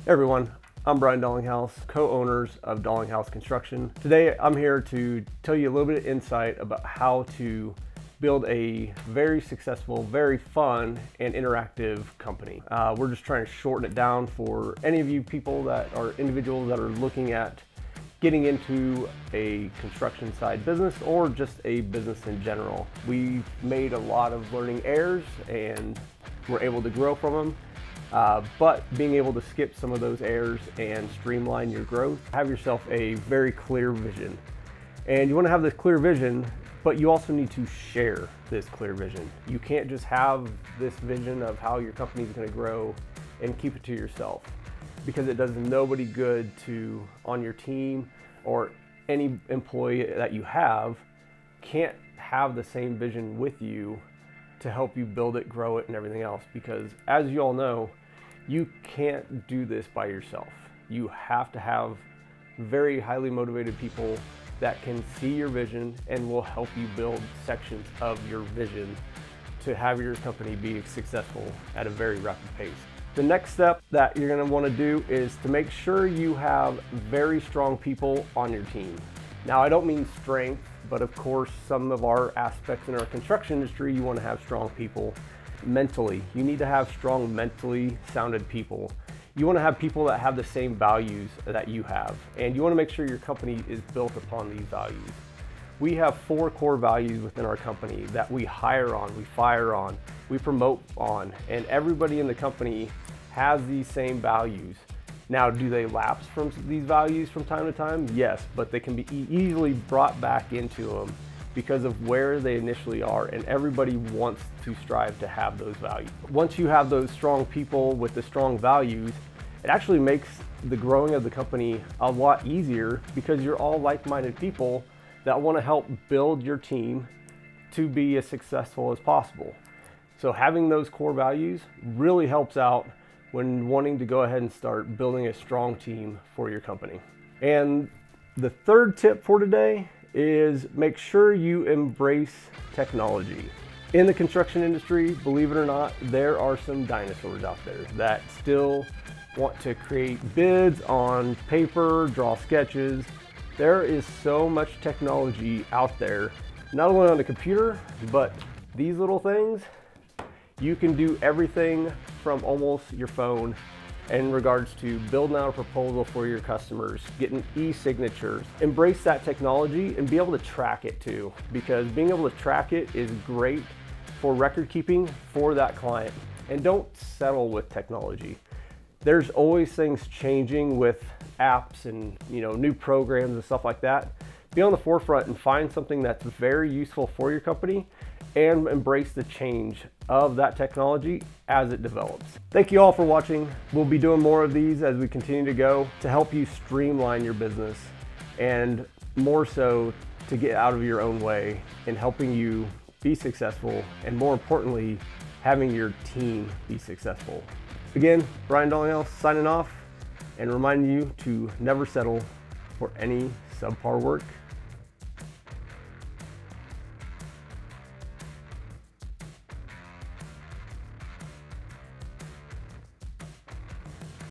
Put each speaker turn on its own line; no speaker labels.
Hey everyone, I'm Brian Dalinghaus, co-owners of Dalinghaus Construction. Today I'm here to tell you a little bit of insight about how to build a very successful, very fun, and interactive company. We're just trying to shorten it down for any of you people that are individuals that are looking at getting into a construction side business or just a business in general. We've made a lot of learning errors and we're able to grow from them. But being able to skip some of those errors and streamline your growth, have yourself a very clear vision. And you want to have this clear vision, but you also need to share this clear vision. You can't just have this vision of how your company is going to grow and keep it to yourself, because it does nobody good to on your team, or any employee that you have can't have the same vision with you to help you build it, grow it, and everything else. Because as you all know, you can't do this by yourself. You have to have very highly motivated people that can see your vision and will help you build sections of your vision to have your company be successful at a very rapid pace. The next step that you're going to want to do is to make sure you have very strong people on your team. Now, I don't mean strength, but of course, some of our aspects in our construction industry, you want to have strong people. Mentally, you need to have strong, mentally sounded people. You want to have people that have the same values that you have, and you want to make sure your company is built upon these values. We have 4 core values within our company that we hire on, we fire on, we promote on, and everybody in the company has these same values. Now, do they lapse from these values from time to time? Yes, but they can be easily brought back into them because of where they initially are, and everybody wants to strive to have those values. Once you have those strong people with the strong values, it actually makes the growing of the company a lot easier, because you're all like-minded people that want to help build your team to be as successful as possible. So having those core values really helps out when wanting to go ahead and start building a strong team for your company. And the third tip for today is make sure you embrace technology. In the construction industry, believe it or not, there are some dinosaurs out there that still want to create bids on paper, draw sketches. There is so much technology out there, not only on the computer, but these little things. You can do everything from almost your phone in regards to building out a proposal for your customers, getting e-signatures. Embrace that technology and be able to track it too, because being able to track it is great for record keeping for that client. And don't settle with technology. There's always things changing with apps and new programs and stuff like that. Be on the forefront and find something that's very useful for your company, and embrace the change of that technology as it develops. Thank you all for watching. We'll be doing more of these as we continue to go to help you streamline your business, and more so to get out of your own way in helping you be successful, and more importantly, having your team be successful. Again, Brian Dalinghaus signing off, and reminding you to never settle for any subpar work.